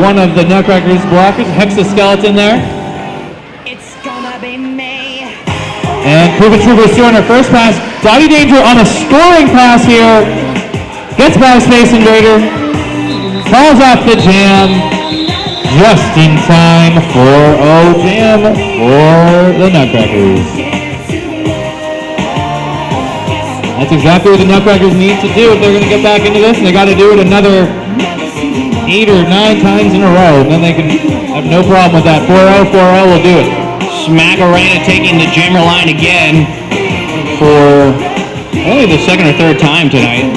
one of the Nutcrackers blockers, Hexaskeleton there. It's gonna be me. And Koopa Troopa is doing her first pass. Dottie Danger on a scoring pass here. Gets by Space Invader. Falls off the jam. Just in time for jam for the Nutcrackers. That's exactly what the Nutcrackers need to do if they're going to get back into this, and they got to do it another 8 or 9 times in a row, and then they can have no problem with that. 4-0, 4-0 will do it. Smackarena taking the jammer line again for only the 2nd or 3rd time tonight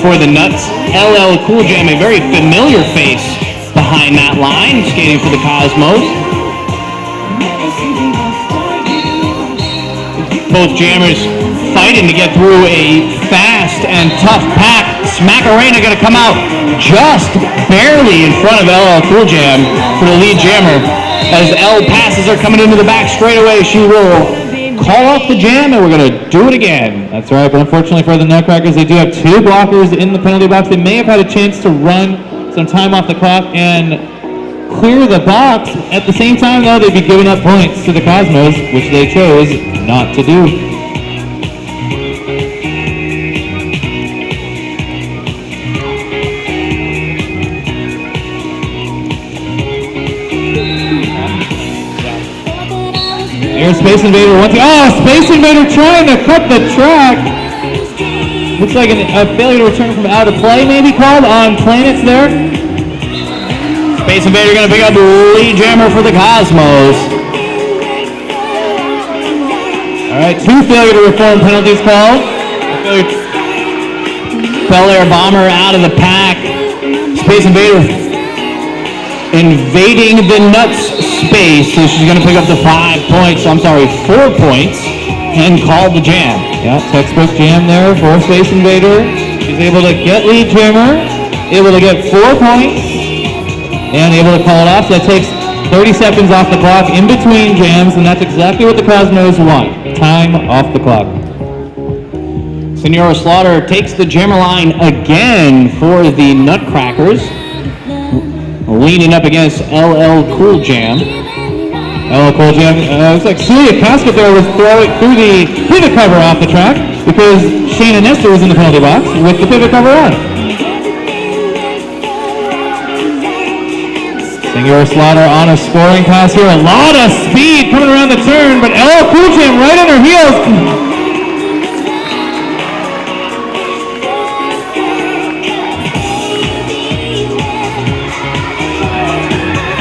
for the Nuts. LL Cool Jam, a very familiar face behind that line, skating for the Cosmos. Both jammers fighting to get through a fast and tough pack. Smackarena going to come out just barely in front of LL Cool Jam for the lead jammer. As L passes are coming into the back straight away, she will call off the jam, and we're going to do it again. That's right, but unfortunately for the Nutcrackers, they do have 2 blockers in the penalty box. They may have had a chance to run some time off the clock and clear the box. At the same time, though, they'd be giving up points to the Cosmos, which they chose not to do. Here's Space Invader once again. Oh, Space Invader trying to cut the track. Looks like a failure to return from out of play, maybe called on Planets there. Space Invader going to pick up lead jammer for the Cosmos. All right, 2 failure to reform penalties called. Bel Air Bomber out of the pack. Space Invader invading the Nuts space, so she's going to pick up the 4 points, and call the jam. Yeah, textbook jam there, 4-space invader. She's able to get lead jammer, able to get 4 points, and able to call it off. So that takes 30 seconds off the clock in between jams, and that's exactly what the Cosmos want. Time off the clock. Senora Slaughter takes the jammer line again for the Nutcrackers, leaning up against LL Cool Jam. LL Cool Jam, looks like Celia Casket there was throwing through the pivot cover off the track because Shayna Nestor was in the penalty box with the pivot cover on. Senora Slaughter on a scoring pass here. A lot of speed coming around the turn, but LL Cool Jam right on her heels.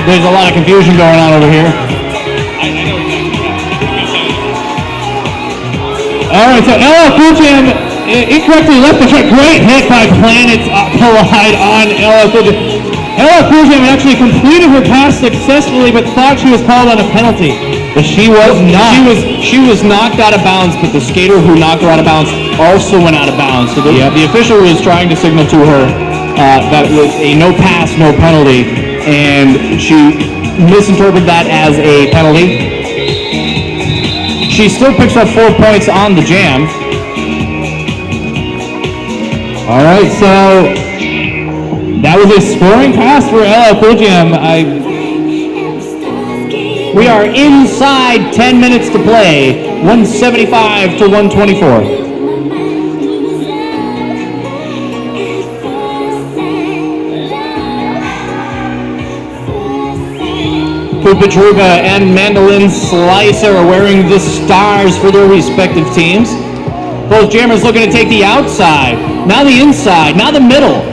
There's a lot of confusion going on over here. All right, so LL Cool Jam incorrectly left the track. Great hit by Planets Collide on LL Cool Jam. LL Cool Jam actually completed her pass successfully, but thought she was called on a penalty. But she was not. She was knocked out of bounds, but the skater who knocked her out of bounds also went out of bounds. So the official was trying to signal to her that it was a no pass, no penalty, and she misinterpreted that as a penalty. She still picks up 4 points on the jam. All right, so that was a scoring pass for LL Cool Jam. We are inside 10 minutes to play, 175 to 124. Koopa Troopa and Mandolin Slicer are wearing the stars for their respective teams. Both jammers looking to take the outside, now the inside, now the middle.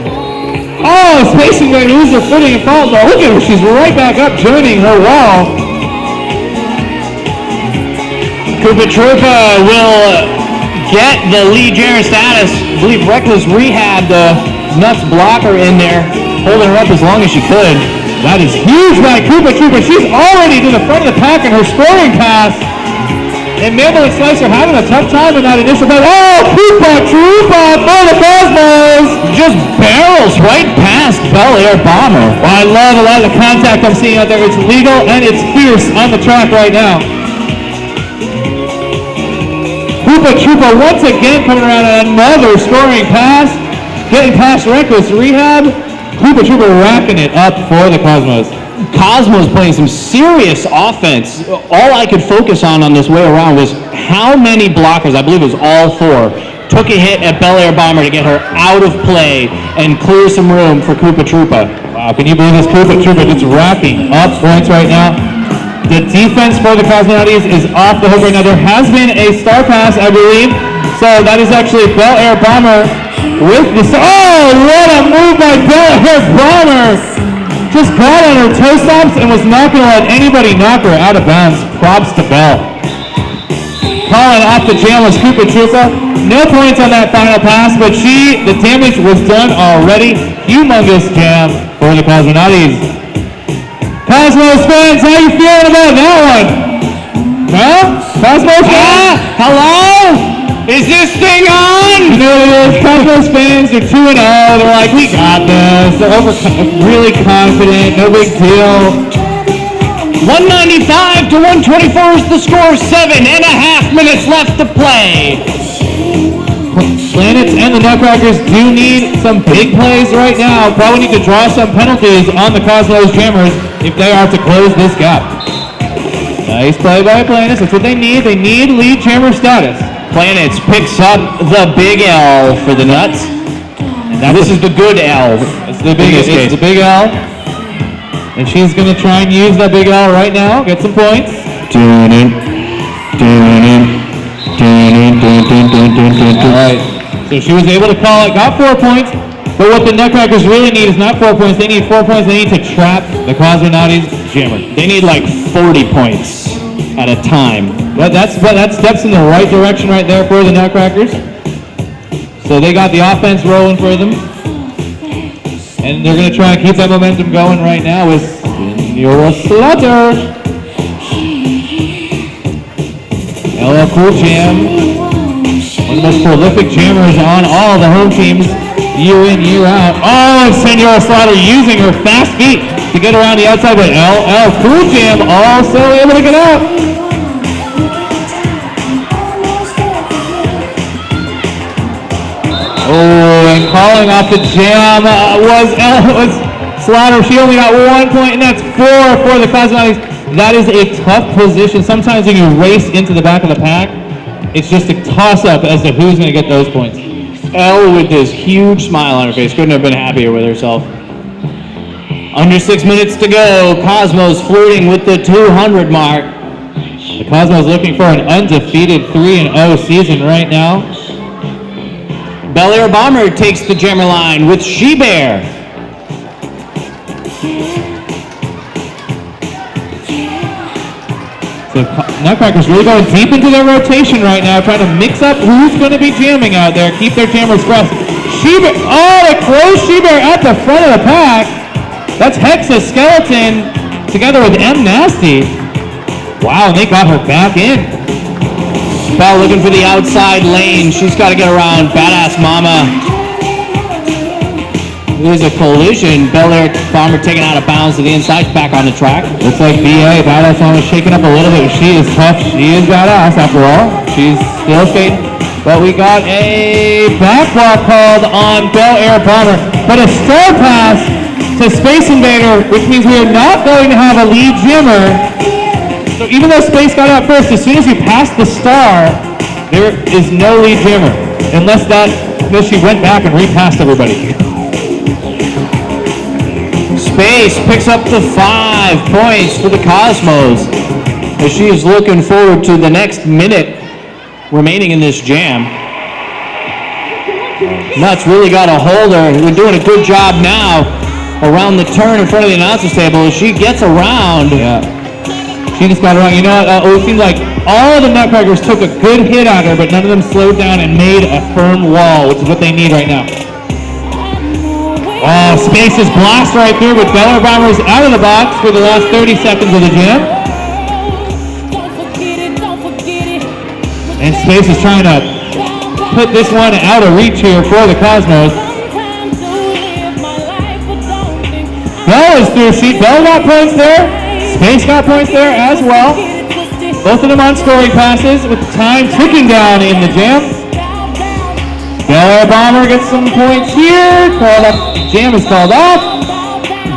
Oh, Spacing going to lose her footing and falls. Oh, look at her, she's right back up, joining her wall. Koopa Troopa will get the lead jammer status. I believe Reckless rehabbed the Nuts blocker in there, holding her up as long as she could. That is huge by Koopa Troopa. She's already to the front of the pack in her scoring pass. And Mandolin Slicer having a tough time in that initial pass. Oh, Koopa Troopa for the Cosmos. Just barrels right past Bel Air Bomber. Well, I love a lot of the contact I'm seeing out there. It's legal and it's fierce on the track right now. Koopa Troopa once again coming around on another scoring pass. Getting past Reckless rehab. Koopa Troopa wrapping it up for the Cosmos. Cosmos playing some serious offense. All I could focus on this way around was how many blockers, I believe it was all 4, took a hit at Bel Air Bomber to get her out of play and clear some room for Koopa Troopa. Wow, can you believe this? Koopa Troopa just racking up points right now. The defense for the Cosmonaughties is off the hook right now. There has been a star pass, I believe. So that is actually Bel Air Bomber with the star. Oh, what a move by Bel Air Bomber! Just got on her toe stomps and was not going to let anybody knock her out of bounds. Props to Bel. Calling off the jam was Koopa Troopa. No points on that final pass, but the damage was done already. Humongous jam for the Cosmonaughties. Cosmos fans, how you feeling about that one? No? Cosmos fans? Hello? Is this thing on? You know what it is? Cosmos fans are 2-0. They're like, we got this. They're really confident. No big deal. 195 to 124 is the score. 7.5 minutes left to play. Planets and the Nutcrackers do need some big plays right now. Probably need to draw some penalties on the Cosmos Jammers if they are to close this gap. Nice play by Planets. That's what they need. They need lead jammer status. Planets picks up the big L for the Nuts. Now this is the good L. It's the big L. And she's going to try and use that big L right now. Get some points. Alright. So she was able to call it. Got 4 points. But what the Nutcrackers really need is not 4 points. They need 4 points. They need to trap the Cosmonaughties jammer. They need like 40 points at a time. But that's steps in the right direction right there for the Nutcrackers. So they got the offense rolling for them. And they're going to try and keep that momentum going right now with You're a slaughter. LL Cool Jam. One of the most prolific jammers on all the home teams, year in, year out. Oh, and Senora Slaughter using her fast feet to get around the outside, but LL Cool Jam also able to get out. Oh, and calling off the jam was Slaughter. She only got 1 point, and that's 4 for the Cosmonaughties. That is a tough position. Sometimes when you race into the back of the pack, it's just a toss-up as to who's going to get those points. Elle with this huge smile on her face. Couldn't have been happier with herself. Under 6 minutes to go. Cosmos flirting with the 200 mark. The Cosmos looking for an undefeated 3-0 season right now. Bel Air Bomber takes the jammer line with She-Bear. So Nutcrackers really going deep into their rotation right now, trying to mix up who's going to be jamming out there, keep their jammers fresh. She-Bear, oh, the Crow She-Bear at the front of the pack. That's Hexa Skeleton together with M Nasty. Wow, and they got her back in. Bell looking for the outside lane. She's got to get around Badass Mama. There's a collision. Bel Air Bomber taken out of bounds to the inside, back on the track. Looks like BA, Badass Mama, shaking up a little bit. She is tough. She is badass after all. She's still skating. But we got a backwalk called on Bel Air Bomber. But a star pass to Space Invader, which means we are not going to have a lead jammer. So even though Space got out first, as soon as you pass the star, there is no lead jammer. Unless she went back and repassed everybody. Space picks up the 5 points for the Cosmos as she is looking forward to the next minute remaining in this jam. Nuts really got a hold of her. They're doing a good job now around the turn in front of the announcer's table as she gets around. Yeah. She just got around. You know what? It seems like all of the Nutcrackers took a good hit on her, but none of them slowed down and made a firm wall, which is what they need right now. Oh, Space is blast right through, but Bel Air Bomber is out of the box for the last 30 seconds of the jam. And Space is trying to put this one out of reach here for the Cosmos. Bell is through. Bell got points there. Space got points there as well. Both of them on scoring passes with time ticking down in the jam. Bel Air Bomber gets some points here. Called up. Jam is called off.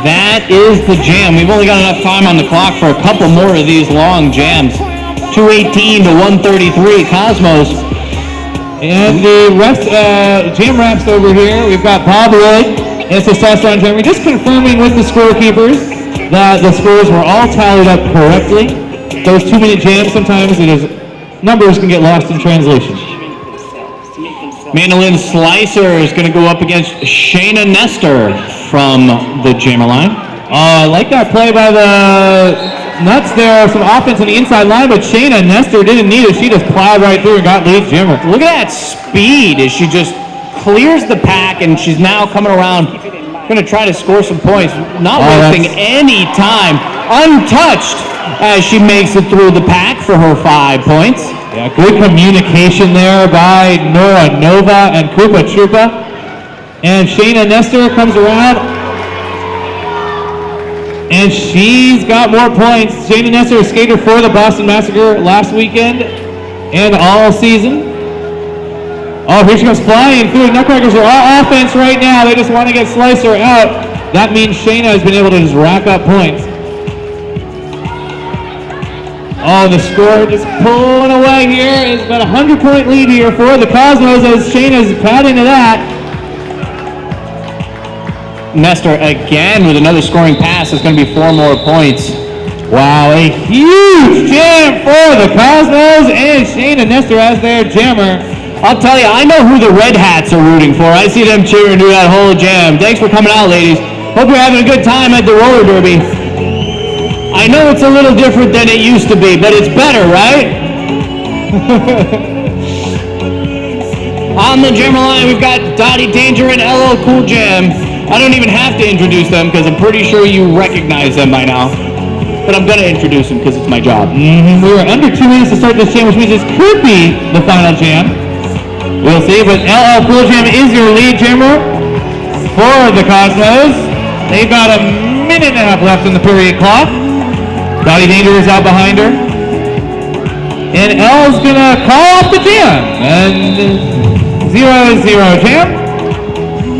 That is the jam. We've only got enough time on the clock for a couple more of these long jams. 2:18 to 1:33 Cosmos. And the rest, jam wraps over here. We've got Bob Lloyd and Testosterone Jeremy just confirming with the scorekeepers that the scores were all tallied up correctly. Those 2-minute jams, sometimes numbers can get lost in translation. Mandolin Slicer is going to go up against Shayna Nestor from the jammer line. I like that play by the Nuts there. Some offense on the inside line, but Shayna Nestor didn't need it. She just plowed right through and got lead jammer. Look at that speed as she just clears the pack and she's now coming around, going to try to score some points. Not wasting any time. Untouched as she makes it through the pack for her 5 points. Yeah, good communication there by Nora Nova and Koopa Troopa. And Shayna Nestor comes around. And she's got more points. Shayna Nestor, a skater for the Boston Massacre last weekend and all season. Oh, here she comes flying through. Nutcrackers are all offense right now. They just want to get Slicer out. That means Shayna has been able to just rack up points. Oh, the score just pulling away here. It's about a 100-point lead here for the Cosmos as Shayna's padding to that. Nestor again with another scoring pass. It's going to be 4 more points. Wow, a huge jam for the Cosmos and Shayna Nestor as their jammer. I'll tell you, I know who the Red Hats are rooting for. I see them cheering through that whole jam. Thanks for coming out, ladies. Hope you're having a good time at the roller derby. I know it's a little different than it used to be, but it's better, right? On the jammer line, we've got Dottie Danger and LL Cool Jam. I don't even have to introduce them because I'm pretty sure you recognize them by now. but I'm going to introduce him because it's my job. We were under 2 minutes to start this jam, which means this could be the final jam. We'll see, but LL Cool Jam is your lead jammer for the Cosmos. They've got a minute and a half left on the period clock. Dottie Danger is out behind her. And L's gonna call off the jam. And 0-0 jam.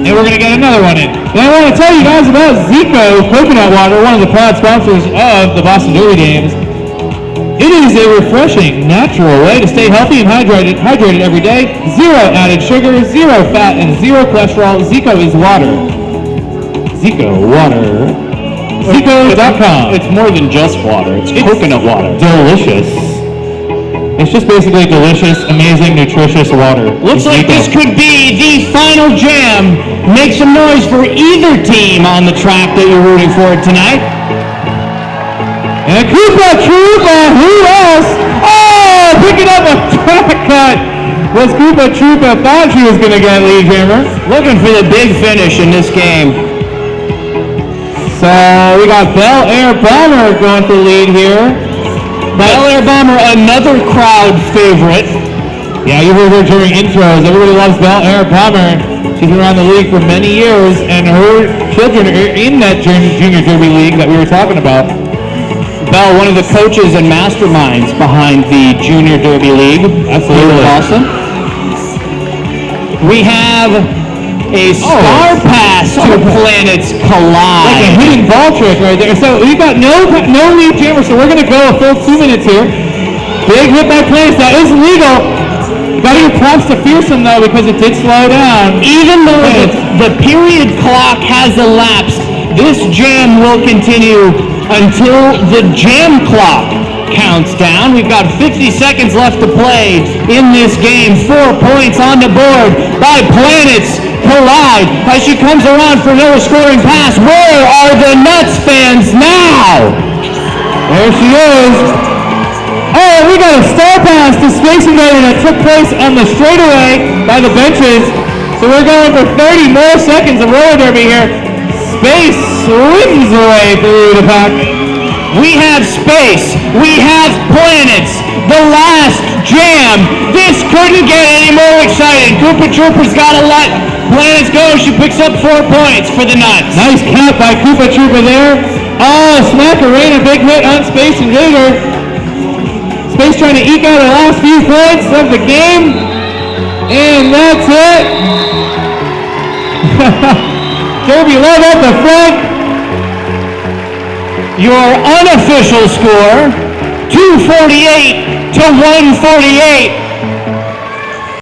And we're gonna get another one in. And I want to tell you guys about Zico Coconut Water, one of the proud sponsors of the Boston Derby Games. It is a refreshing, natural way to stay healthy and hydrated every day. 0 added sugar, 0 fat, and 0 cholesterol. Zico is water. Zico water. Zico.com. It's more than just water. It's coconut water. Delicious. It's just basically delicious, amazing, nutritious water. Looks like this could be the final jam. Make some noise for either team on the track that you're rooting for tonight. And Koopa Troopa, who else? Oh, picking up a track cut was Koopa Troopa. Thought she was going to get lead jammer. Looking for the big finish in this game. So we got Bel Air Bomber going for lead here. Bel Air Bomber, another crowd favorite. Yeah, you heard her during intros. Everybody loves Bel Air Bomber. She's been around the league for many years, and her children are in that junior derby league that we were talking about. Bell, one of the coaches and masterminds behind the Junior Derby League. Absolutely. Awesome. We have a star pass to planets collide. Like a hidden ball trick right there. So we've got no lead jammer, so we're going to go a full 2 minutes here. Big hit by planets. That is legal. Got to give props to Fearsome, though, because it did slow down. Even though the period clock has elapsed, this jam will continue until the jam clock counts down. We've got 50 seconds left to play in this game. 4 points on the board by Planets Collide as she comes around for another scoring pass. Where are the Nuts fans now? There she is. Oh, we got a star pass to Space Invader that took place on the straightaway by the benches. So we're going for 30 more seconds of roller derby here. Space swims away through the pack. We have Space. We have Planets. The last jam. This couldn't get any more exciting. Koopa Troopa's got to let Planets go. She picks up 4 points for the Nuts. Nice cap by Koopa Troopa there. Oh, Smackarena, big hit on Space Invader. Space trying to eke out the last few points of the game. And that's it. Derby love up the front. Your unofficial score, 248 to 148.